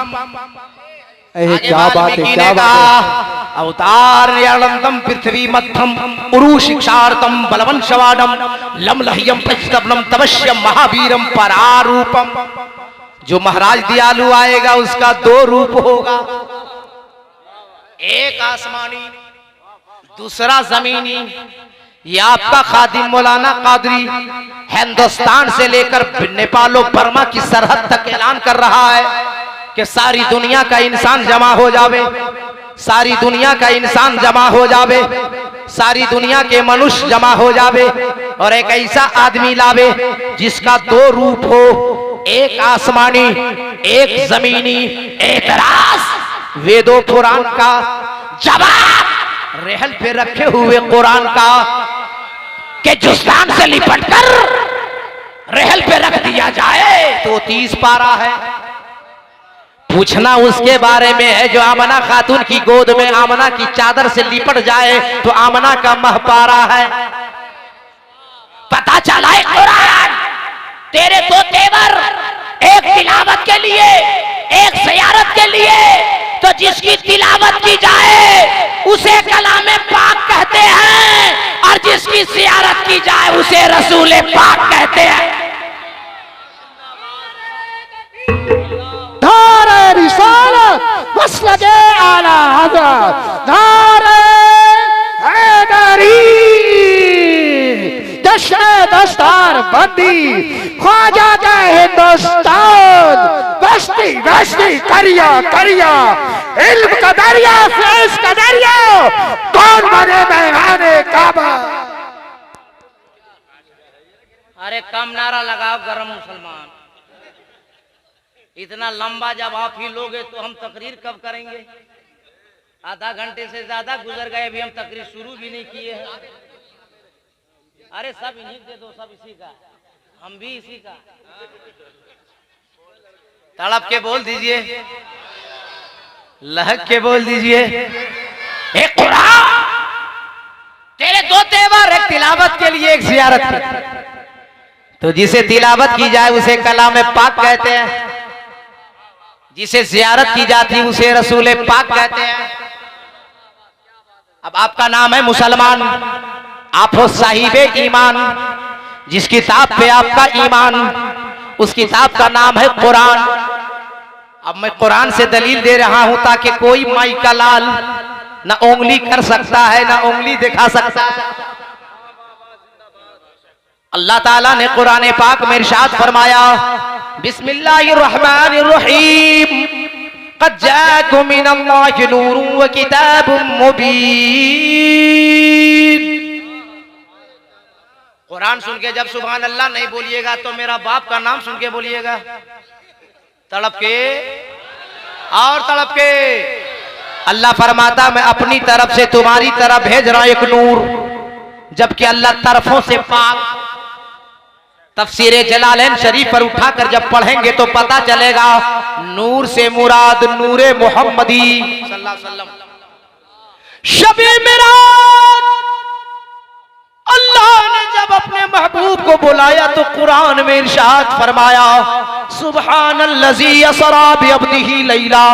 क्या बात है, क्या बात है। अवतार अनंतम पृथ्वी मध्यम उरु शिक्षार्थम बलवंशवाडम लमलह्यम प्रस्तबलम तवश्यम महावीरम परारूपम। जो महाराज दयालु आएगा उसका 2 रूप होगा, एक आसमानी दूसरा जमीनी। ये आपका खादिम मौलाना कादरी हिंदुस्तान से लेकर नेपाल और बर्मा की सरहद तक ऐलान कर रहा है कि सारी दुनिया का इंसान जमा हो जावे, सारी दुनिया का इंसान जमा हो जावे, सारी दुनिया के मनुष्य जमा हो जावे और एक ऐसा आदमी लावे जिसका 2 रूप हो, एक आसमानी एक जमीनी। एतराज वेदों कुरान का, जवाब रहल पे रखे हुए कुरान का कि जुस्तान से लिपटकर रहल पे रख दिया जाए तो 30 पारा है। पूछना उसके बारे में है जो आमना खातून की गोद में आमना की चादर से लिपट जाए तो आमना का महपारा है। पता चला है कुरान तेरे 2 तेवर, एक तिलावत के लिए एक ज़ियारत के लिए। तो जिसकी तिलावत की जाए उसे कलामे पाक कहते हैं और जिसकी ज़ियारत की जाए उसे रसूले पाक कहते हैं। नारे रिसालत, बस लगे आला हज़रत, नारे हैदरी, जश्न दस्तार बंदी, ख्वाजा का हिंदुस्तान, बस्ती बस्ती करिया करिया, इल्म का दरिया, फैज़ का दरिया, कौन बने मेहमाने काबा। अरे कम नारा लगाओ गरम मुसलमान, इतना लंबा जब आप ही लोगे तो हम तकरीर कब करेंगे? आधा घंटे से ज्यादा गुजर गए, अभी हम तकरीर शुरू भी नहीं किए हैं। अरे सब इन्हीं दे दो, सब इसी का, हम भी इसी का। तड़प के बोल दीजिए, लहक के बोल दीजिए। एक कुरान तेरे 2 तेवर, एक तिलावत के लिए एक ज़ियारत के लिए। तो जिसे तिलावत की जाए उसे कलाम पाक कहते हैं जिसे जियारत की जाती उसे रसूल पाक कहते हैं। अब आपका नाम है मुसलमान, आप हो साहिबे ईमान, जिस किताब पे आपका ईमान, उस किताब का नाम है कुरान। अब मैं कुरान से दलील दे रहा हूं ताकि कोई माई का लाल ना उंगली कर सकता है ना उंगली दिखा सकता है। अल्लाह ताला ने कुरान पाक में इरशाद फरमाया, बिस्मिल्लाहिर्रहमानिर्रहीम, क़द जाअकुम मिनल्लाहि नूरुन व किताबुम मुबीन। कुरान सुन के जब सुभान अल्लाह नहीं बोलिएगा तो मेरा बाप का नाम सुन के बोलिएगा, तड़प के और तड़प के। अल्लाह फरमाता मैं अपनी तरफ से तुम्हारी तरफ भेज रहा हूं एक नूर, जबकि अल्लाह तरफों से पाक। तफसीरे जलालैन शरीफ पर उठाकर जब पढ़ेंगे तो पता चलेगा नूर से मुराद नूरे मोहम्मदी सल्लल्लाहु अलैहि वसल्लम। शबे मेराज अल्लाह ने जब अपने महबूब को बुलाया तो कुरान में इरशाद फरमाया, सुब्हानल्लज़ी असरा बिअब्दिही लैला।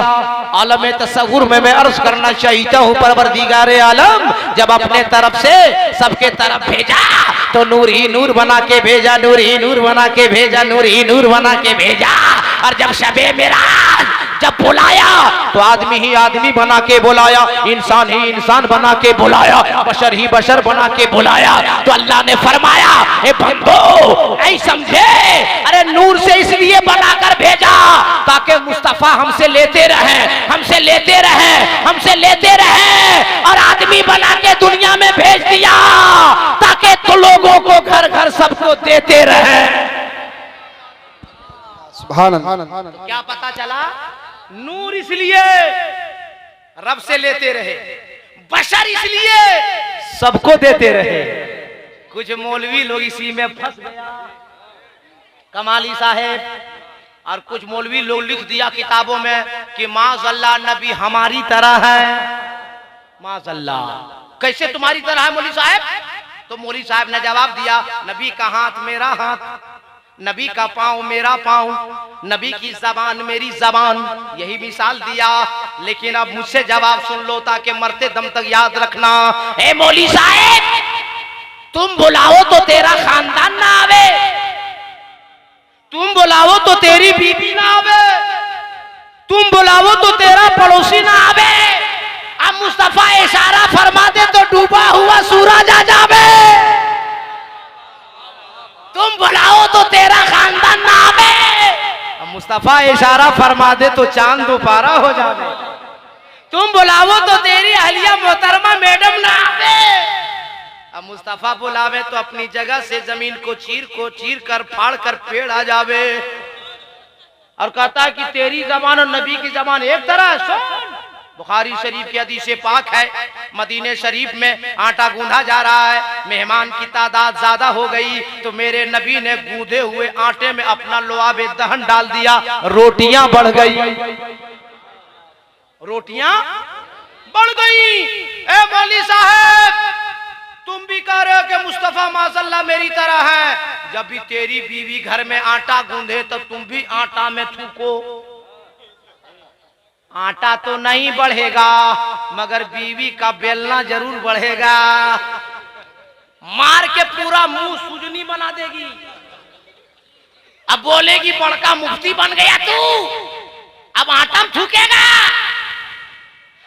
आलम तसव्वुर में मैं अर्ज करना चाहता हूँ, परवरदिगारे आलम जब अपने तरफ से सबके तरफ भेजा तो नूर ही नूर बना के भेजा, नूर ही नूर बना के भेजा, नूर ही नूर बना के भेजा। और जब शबे मेराज जब बुलाया तो आदमी ही आदमी बना के बुलाया, इंसान ही इंसान बना के बुलाया, बशर ही बशर बना के बुलाया। तो अल्लाह ने फरमाया, ए बंदो ऐ समझे, अरे नूर से इसलिए बनाकर भेजा ताकि मुस्तफा हमसे लेते रहे, हमसे लेते रहे, हमसे लेते रहे। और आदमी बना के दुनिया में भेज दिया ताकि तो लोगों को घर घर सबको देते रहे। सुभान अल्लाह। क्या पता चला? नूर इसलिए रब से लेते रहे, बशर इसलिए सबको देते रहे। कुछ मौलवी लोग इसी में फंस गया, कमाली साहेब और कुछ मौलवी लोग लिख दिया किताबों में कि माज़अल्लाह नबी हमारी तरह है। माज़अल्लाह कैसे तुम्हारी तरह है मौलवी साहब? तो मौलवी साहब ने जवाब दिया, नबी का हाथ मेरा हाथ, नबी का पाँव मेरा पाँव, नबी की जबान मेरी जबान, यही मिसाल दिया। लेकिन अब मुझसे जवाब सुन लो ताकि मरते दम तक याद रखना। ए मौली साहब, तुम बुलाओ तो तेरा खानदान ना आवे, तुम बुलाओ तो तेरी बीबी ना आवे, तुम बुलाओ तो तेरा पड़ोसी ना आवे। अब मुस्तफा इशारा फरमा दे तो डूबा हुआ सूरज आ जावे। तुम बुलाओ तो तेरा खानदान ना आवे, मुस्तफा इशारा फरमा दे तो चांद दोपारा हो जावे। तुम बुलाओ तो तेरी अहलिया मोहतरमा मैडम ना आवे। अब मुस्तफा बुलावे तो अपनी जगह से जमीन को चीर कर फाड़ कर पेड़ आ जावे और कहता है कि तेरी जबान और नबी की जबान एक तरह है। सुन, बुखारी शरीफ की हदीस पाक है, मदीने शरीफ में आटा गूंधा जा रहा है, मेहमान की तादाद ज्यादा हो गई तो मेरे नबी ने गूंधे हुए आटे में अपना लुआबे दहन डाल दिया, रोटियां बढ़ गई, रोटियां बढ़ गई। ए मौली साहब, तुम भी कह रहे हो कि मुस्तफा माज़अल्लाह मेरी तरह है। जब भी तेरी बीवी घर में आटा गूंधे तो तुम भी आटा में थूको। आटा तो नहीं बढ़ेगा मगर बीवी का बेलना जरूर बढ़ेगा। मार के पूरा मुंह सुजनी बना देगी। अब बोलेगी बड़का मुफ्ती बन गया तू, अब आटा में थूकेगा।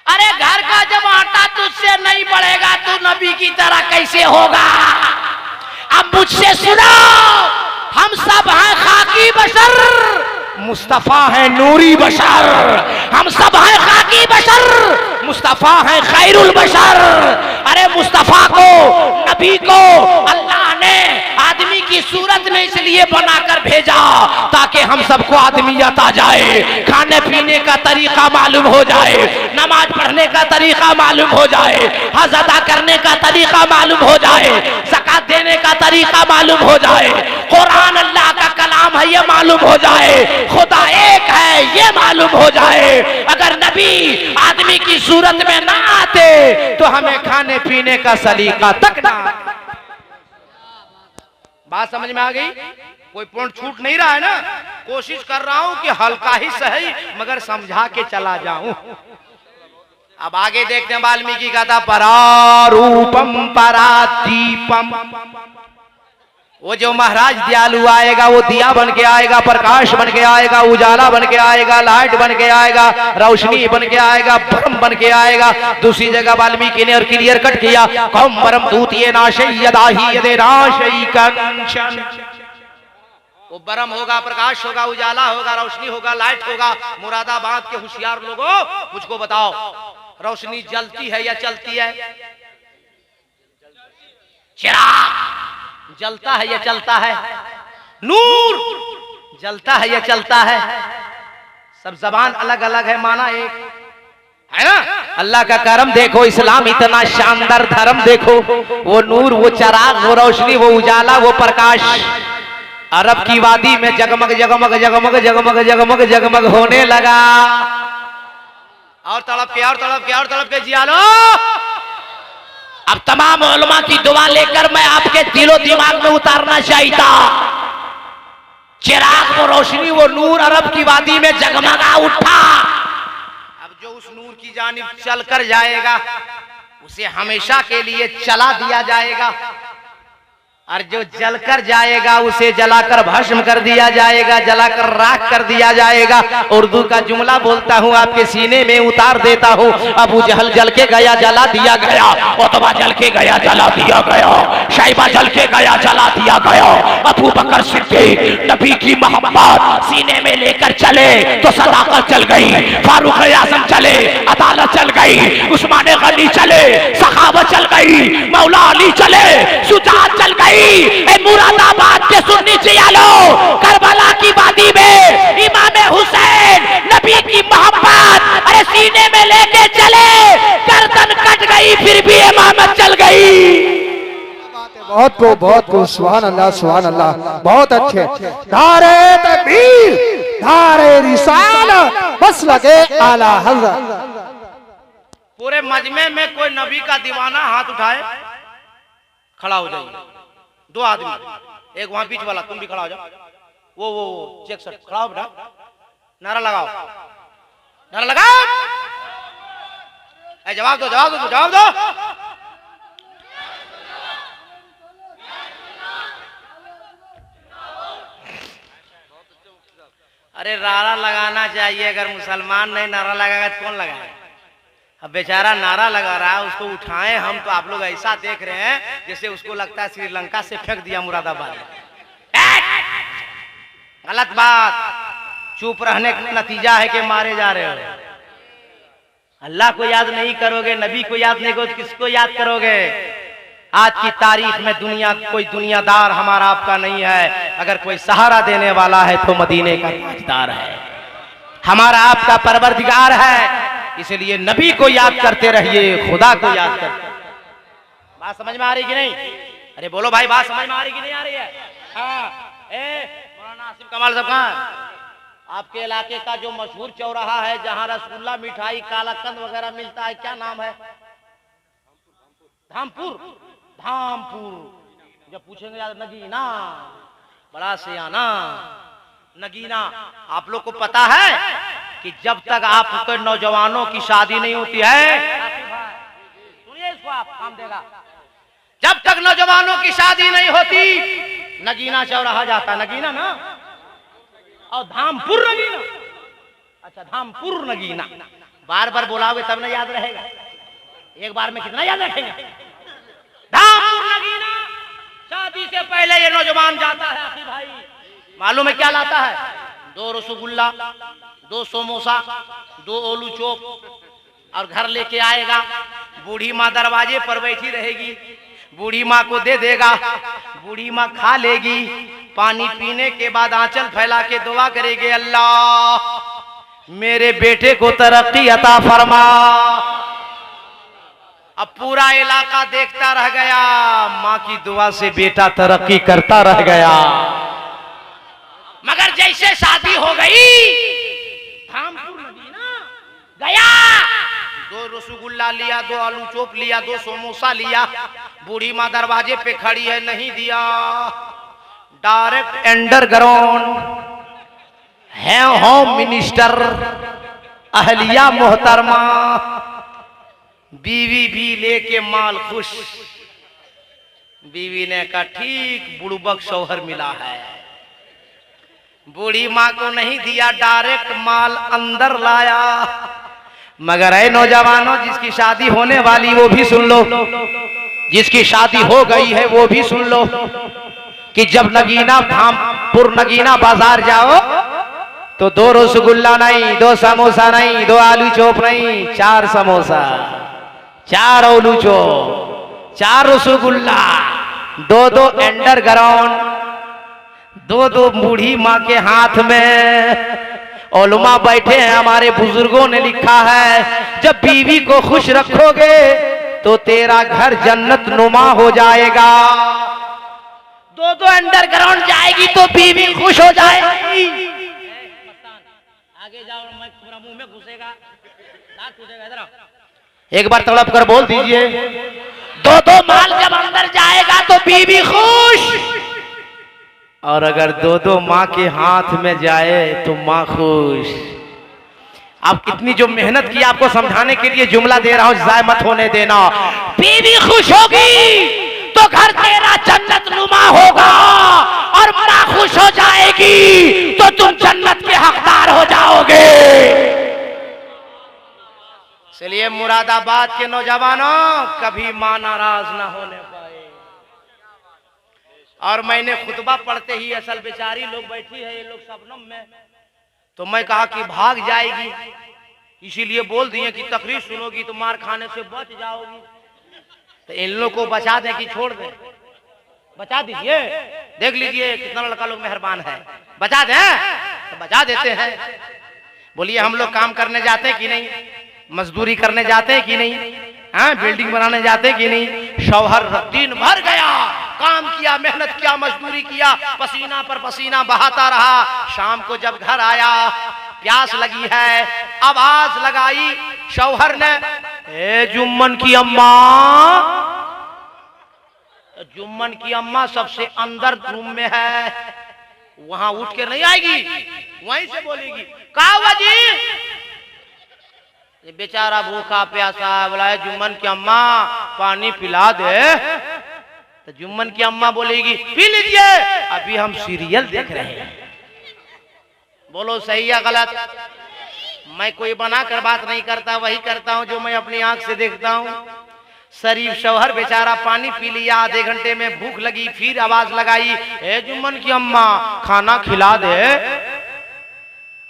अरे घर का जब आटा तुझसे नहीं बढ़ेगा तो नबी की तरह कैसे होगा? अब मुझसे सुनो, हम सब हैं खाकी बशर, मुस्तफा है नूरी बशर। हम सब हैं खाकी बशर, मुस्तफा है खैरुल बशर। अरे मुस्तफा को, नबी को अल्लाह ने आदमी की सूरत में इसलिए बनाकर भेजा ताकि हम सबको आदमियत आ जाए, खाने पीने का तरीका मालूम हो जाए, नमाज पढ़ने का तरीका मालूम हो जाए, हज अदा करने का तरीका मालूम हो जाए, ज़कात देने का तरीका मालूम हो जाए, कुरान अल्लाह का कलाम है ये मालूम हो जाए, खुदा एक है ये मालूम हो जाए। अगर नबी आदमी की सूरत में ना आते तो हमें खाने पीने का सलीका तक ना। बात समझ में आ गई? कोई पॉइंट छूट नहीं रहा है ना, कोशिश कर रहा हूं कि हल्का ही सही मगर समझा के चला जाऊं। अब आगे देखते हैं वाल्मीकि का था परारूपम परादीपम। वो जो महाराज दयालु आएगा वो दिया बन के आएगा, प्रकाश बन के आएगा, उजाला बन के आएगा, लाइट बन के आएगा, रोशनी बन के आएगा, ब्रह्म बन के आएगा। दूसरी जगह वाल्मीकि ने और क्लियर कट किया कौम परम दूत ये नाशई यदाही यदे नाशई कंचन। वो ब्रह्म होगा, प्रकाश होगा, उजाला होगा, रोशनी होगा, लाइट होगा। मुरादाबाद के होशियार लोगों मुझको बताओ, रोशनी जलती है या चलती है? चिराग जलता है या चलता है? नूर जलता है या चलता है? सब जबान अलग अलग है, माना एक है ना। अल्लाह का करम देखो, इस्लाम इतना शानदार धर्म देखो, वो नूर, वो चिराग, वो रोशनी, वो उजाला, वो प्रकाश अरब की वादी में जगमग जगमग जगमग जगमग जगमग जगमग होने लगा। और तड़प के और तड़प के और तड़प के जिया लो। अब तमाम उलमा की दुआ लेकर मैं आपके दिलो दिमाग में उतारना चाहता, चिराग, वो रोशनी, वो नूर अरब की वादी में जगमगा उठा। अब जो उस नूर की जानिब चल कर जाएगा उसे हमेशा के लिए चला दिया जाएगा, और जो जलकर जाएगा उसे जलाकर भस्म कर दिया जाएगा, जलाकर राख कर दिया जाएगा। उर्दू का जुमला बोलता हूँ, आपके सीने में उतार देता हूँ। अबू जहल जल के गया, जला दिया गया। उतबा जल के गया, जला दिया गया। शैबा जल के गया, जला दिया गया। अबू बकर सिद्दीक नबी की मोहब्बत सीने में लेकर चले तो सदाकत चल गई। फारूक आजम चले, अदालत चल गई। उस्मान गनी चले, सखावत चल गई। मौला अली चले, शुजाअत चल गई। मुरादाबाद के सुन्नी जियालो, करबला की वादी में इमाम हुसैन नबी की मोहब्बत अरे सीने में लेके चले, गर्दन कट गई फिर भी इमामत चल गई। बहुत को सुभान अल्लाह, सुभान अल्लाह, बहुत अच्छे। नारे तकबीर, नारे रिसालत, बस लगे आला हज़रत। पूरे मजमे में कोई नबी का दीवाना हाथ उठाए, खड़ा हो जाइए। दो आदमी, एक वहां बीच वाला, तुम भी खड़ा हो जाओ। वो चेक शर्ट खड़ा हो बेटा, नारा लगाओ, नारा लगाओ। जवाब दो, जवाब दो, जवाब दो। अरे नारा लगाना चाहिए, अगर मुसलमान नहीं नारा लगाएगा तो कौन लगाएगा? अब बेचारा नारा लगा रहा है, उसको उठाएं हम तो आप लोग ऐसा देख रहे हैं जैसे उसको लगता है श्रीलंका से फेंक दिया मुरादाबाद। गलत बात। चुप रहने का नतीजा है कि मारे जा रहे हो। अल्लाह को याद नहीं करोगे, नबी को याद नहीं करोगे, किसको याद करोगे? आज की तारीख में दुनिया कोई दुनियादार हमारा आपका नहीं है। अगर कोई सहारा देने वाला है तो मदीने का ताजदार है, हमारा आपका परवरदिगार है। इसलिए नबी को याद करते रहिए, खुदा को याद करते। बात समझ में आ रही कि नहीं? अरे बोलो भाई, बात समझ में आ रही कि नहीं आ रही है? हाँ, मौलाना आसिफ कमाल साहब कहाँ है? आपके इलाके का जो मशहूर चौराहा है जहाँ रसगुल्ला, मिठाई, कालाकंद वगैरह मिलता है, क्या नाम है? धामपुर। धामपुर। जब पूछेंगे यार नगीना, बड़ा सियाना नगीना। आप लोग को पता है कि जब तक आपके नौजवानों की शादी नहीं होती है, सुनिए इसको, आप काम देगा। जब तक नौजवानों की शादी नहीं होती, नगीना चौराहा जाता है। नगीना ना, और धामपुर नगीना। अच्छा, धामपुर नगीना। बार बार बोलाओगे तब ना याद रहेगा। एक बार में कितना याद रखेंगे? धामपुर नगीना। शादी से पहले ये नौजवान जाता है आखिर भाई, मालूम है क्या लाता है? 2 रसगुल्ला, 2 समोसा, 2 ओलू चोप, और घर लेके आएगा। बूढ़ी माँ दरवाजे पर बैठी रहेगी, बूढ़ी माँ को दे देगा, बूढ़ी माँ खा लेगी। पानी पीने के बाद आंचल फैला के दुआ करेगी, अल्लाह मेरे बेटे को तरक्की अता फरमा। अब पूरा इलाका देखता रह गया, माँ की दुआ से बेटा तरक्की करता रह गया। मगर जैसे शादी हो गई, धामपुर नगीना गया, 2 रसगुल्ला लिया, 2 आलू चोप लिया, 2 समोसा लिया। बूढ़ी माँ दरवाजे पे खड़ी है, नहीं दिया। डायरेक्ट अंडरग्राउंड है होम मिनिस्टर अहलिया मोहतरमा, बीवी भी लेके माल खुश। बीवी ने कहा ठीक बुड़बक शौहर मिला है। बूढ़ी माँ को नहीं दिया, डायरेक्ट माल अंदर लाया। मगर ऐ नौजवानों, जिसकी शादी होने वाली वो भी सुन लो, जिसकी शादी हो गई है वो भी सुन लो कि जब नगीना धामपुर नगीना बाजार जाओ तो 2 रसगुल्ला नहीं, 2 समोसा नहीं, 2 आलू चॉप नहीं, 4 समोसा, 4 आलू चॉप, 4 रसगुल्ला, 2 अंडरग्राउंड, 2 बूढ़ी माँ के हाथ में। उलमा बैठे हैं, हमारे बुजुर्गों ने लिखा है जब बीवी को खुश रखोगे तो तेरा घर जन्नत नुमा हो जाएगा। 2 अंडरग्राउंड जाएगी तो बीवी खुश हो जाएगी। आगे जाओ, मैं पूरा मुंह में घुसेगा, दांत टूटेगा। इधर आओ, एक बार तड़प कर बोल दीजिए, 2 माल जब अंदर जाएगा तो बीवी खुश, और अगर 2 माँ के हाथ में जाए तो माँ खुश। अब इतनी जो मेहनत की आपको समझाने के लिए जुमला दे रहा हूं, जाय मत होने देना। बीवी खुश होगी तो घर तेरा जन्नत नुमा होगा, और माँ खुश हो जाएगी तो तुम जन्नत के हकदार हो जाओगे। चलिए मुरादाबाद के नौजवानों, कभी माँ नाराज ना होने पाए। और मैंने खुतबा पढ़ते ही असल बेचारी लोग बैठी है, ये लोग शबनम में, तो मैं कहा कि भाग जाएगी, इसीलिए बोल दिए कि तकरीर सुनोगी तो मार खाने से बच जाओगी। तो इन लोग को बचा दें कि छोड़ दें? बचा दीजिए, देख लीजिए कितना लड़का लोग मेहरबान है, बचा दें तो बचा देते हैं। बोलिए हम लोग काम करने जाते हैं कि नहीं, मजदूरी करने जाते हैं कि नहीं, हाँ बिल्डिंग बनाने जाते हैं कि नहीं। शौहर दिन भर गया, काम किया, मेहनत किया, मजदूरी किया, पसीना पर पसीना बहाता रहा। शाम को जब घर आया, प्यास लगी है, आवाज लगाई शौहर ने, ए जुम्मन की अम्मा। जुम्मन की अम्मा सबसे अंदर रूम में है, वहां उठ के नहीं आएगी, वहीं से बोलेगी, का वजी? ये बेचारा भूखा प्यासा बोला है, जुम्मन की अम्मा पानी पिला दे। तो जुम्मन की अम्मा बोलेगी, पी लीजिए, अभी हम सीरियल देख रहे हैं। बोलो सही या गलत? मैं कोई बनाकर बात नहीं करता, वही करता हूं जो मैं अपनी आंख से देखता हूं। शरीफ शौहर बेचारा पानी पी लिया, आधे घंटे में भूख लगी, फिर आवाज लगाई, ए जुम्मन की अम्मा खाना खिला दे।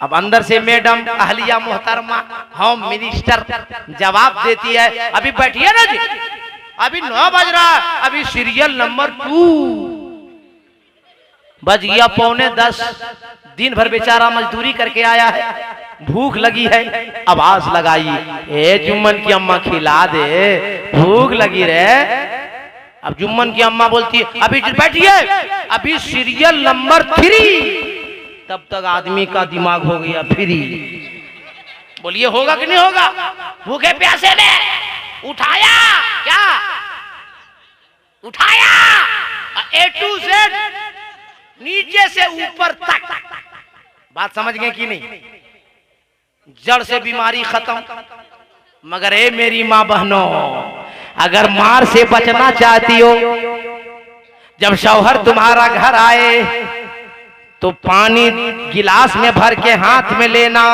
अब अंदर से मैडम अहलिया मोहतरमा होम मिनिस्टर जवाब देती है, अभी बैठिए ना जी, अभी 9 बज रहा है, अभी सीरियल नंबर 2 बज गया, 9:45। दिन भर बेचारा मजदूरी करके आया है, भूख लगी है, आवाज लगाई, ए जुम्मन की अम्मा खिला दे, भूख लगी रे। अब जुम्मन की अम्मा बोलती है, अभी बैठिए, अभी सीरियल नंबर 3। तब तक आदमी का दिमाग हो गया फ्री। बोलिए होगा कि नहीं होगा? भूखे प्यासे ने उठाया, क्या उठाया? A to Z, नीचे से ऊपर तक। बात समझ गए कि नहीं? जड़ से बीमारी खत्म। मगर ए मेरी माँ बहनों, अगर मार से बचना चाहती हो, जब शौहर तुम्हारा घर आए तो पानी गिलास में भर के हाथ में लेना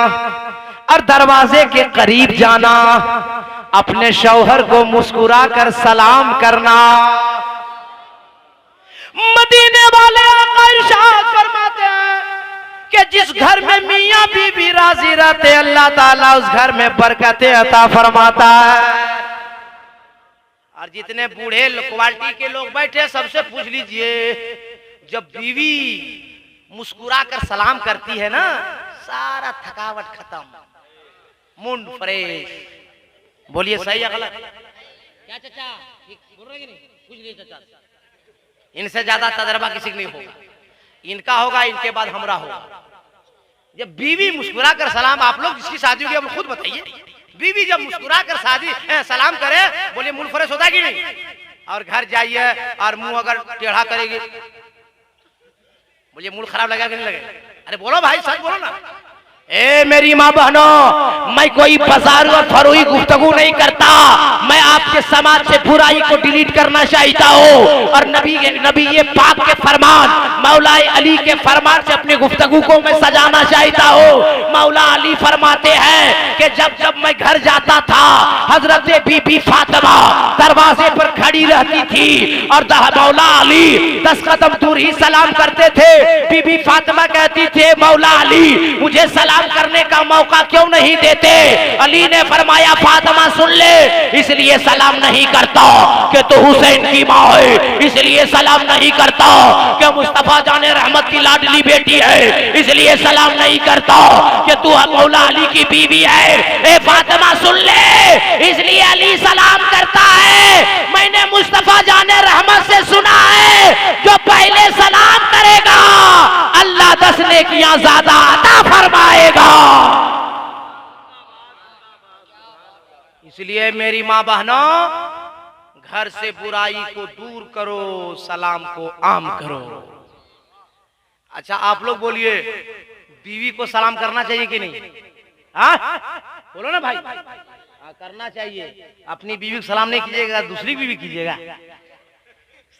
और दरवाजे के करीब जाना, अपने शौहर को मुस्कुरा कर सलाम करना। मदीने वाले आका इरशाद फरमाते हैं कि जिस घर में मियां बीबी राजी रहते, अल्लाह ताला उस घर में बरकतें अता फरमाता है। और जितने बूढ़े क्वालिटी के लोग बैठे, सबसे पूछ लीजिए, जब बीवी मुस्कुरा कर सलाम करती है ना, सारा थकावट खत्म, मुंड फ्रेश। बोलिए सही या गलत? क्या चाचा ठीक बोल रहे कि नहीं? पूछ लीजिए चाचा, इनसे ज्यादा तजर्बा किसी को नहीं होगा। इनका होगा, इनके बाद हमरा होगा। जब बीवी मुस्कुरा कर सलाम, आप लोग जिसकी शादी होगी, आप खुद बताइए, बीवी जब मुस्कुरा कर सलाम करे, बोलिए मुंड फ्रेश होता है कि नहीं? और घर जाइए और मुंह अगर टेढ़ा करेगी, मुझे मूड खराब लगा कि नहीं लगे? अरे बोलो भाई, सच बोलो ना। ए मेरी माँ बहनों, मैं कोई बाजार और फरोई गुफ्तगू नहीं करता। मैं आपके समाज से बुराई को डिलीट करना चाहता हूँ और नबी ये पाक के फरमान, मौला अली के फरमान से अपनी गुफ्तगू को मैं सजाना चाहता हूँ। मौला अली फरमाते हैं कि जब जब मैं घर जाता था, हजरत बीबी फातिमा दरवाजे पर खड़ी रहती थी और मौला अली 10 कदम दूर ही सलाम करते थे। बीबी फातिमा कहती थे, मौला अली मुझे सलाम करने का मौका क्यों नहीं देते? अली ने फरमाया, फातिमा सुन ले, इसलिए सलाम नहीं करता कि तू हुसैन की माँ है, इसलिए सलाम नहीं करता कि मुस्तफा जाने रहमत की लाडली बेटी है, इसलिए सलाम नहीं करता कि तू मौला अली की बीवी है। ए फातिमा सुन ले, इसलिए अली सलाम करता है। मैंने मुस्तफा जाने रहमत से सुना है, जो पहले सलाम करेगा अल्लाह 10 नेकियां ज्यादा अता फरमाएगा। इसलिए मेरी माँ बहनों, घर से बुराई को दूर करो, सलाम को आम करो। अच्छा आप लोग बोलिए, बीवी को सलाम करना चाहिए कि नहीं? हाँ बोलो ना भाई। हाँ करना चाहिए। अपनी बीवी को सलाम नहीं कीजिएगा, दूसरी बीवी कीजिएगा।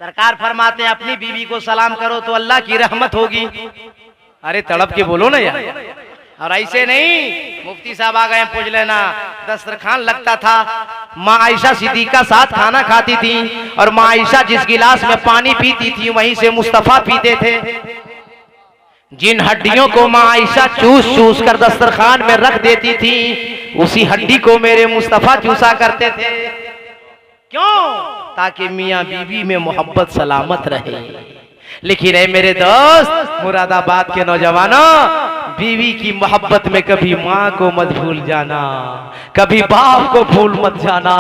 सरकार फरमाते हैं अपनी बीवी को सलाम करो तो अल्लाह की रहमत होगी। अरे तड़प के बोलो ना यार। और ऐसे नहीं, मुफ्ती साहब आ गए पूछ लेना। दस्तरखान लगता था, माँ आयशा सिद्दीका साथ खाना खाती थी और माँ आयशा जिस गिलास में पानी पीती थी वहीं से मुस्तफा पीते थे। जिन हड्डियों को माँ आयशा चूस चूस कर दस्तरखान में रख देती थी, उसी हड्डी को मेरे मुस्तफा चूसा करते थे। क्यों? ताकि मियाँ बीवी में मोहब्बत सलामत रहे। लेकिन है मेरे दोस्त मुरादाबाद के नौजवानों, बीवी की मोहब्बत में कभी माँ को मत भूल जाना, कभी बाप को भूल मत जाना।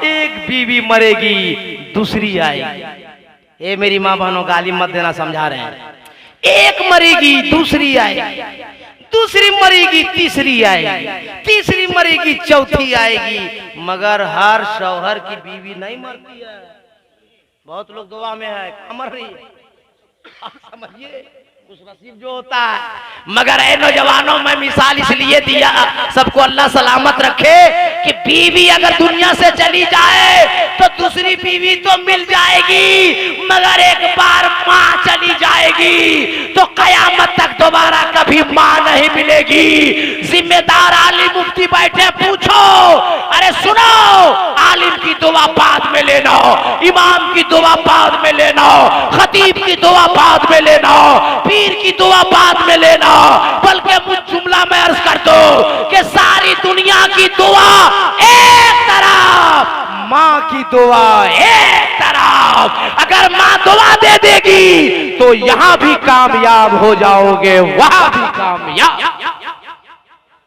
एक बीवी मरेगी, दूसरी आएगी। ये मेरी माँ बहनों गाली मत देना, समझा रहे हैं। एक मरेगी, दूसरी आएगी, दूसरी मरेगी, तीसरी आएगी, तीसरी मरेगी, चौथी आएगी। मगर हर शौहर की बीवी नहीं मरती है। बहुत लोग दुआ में है, कहाँ मर रही है? समझिए खुश नसीब जो होता है। मगर ए नौजवानों, मैं मिसाल इसलिए दिया, सबको अल्लाह सलामत रखे, कि बीवी अगर दुनिया से चली जाए तो दूसरी बीवी तो मिल जाएगी, मगर एक बार माँ चली जाएगी तो कयामत तक दोबारा कभी माँ नहीं मिलेगी। जिम्मेदार आलिम मुफ्ती बैठे, पूछो। अरे सुनो, आलिम की दुआ बाद में लेना, इमाम की दुआ बाद में लेना, खतीब की दुआ बाद में लेना, पीर की दुआ बाद में लेना। बल्कि मुझ जुमला में अर्ज कर दो कि सारी दुनिया की दुआ एक तरफ, माँ की दुआ एक तरफ। अगर माँ दुआ दे देगी तो यहाँ भी कामयाब हो जाओगे, वहां भी कामयाब।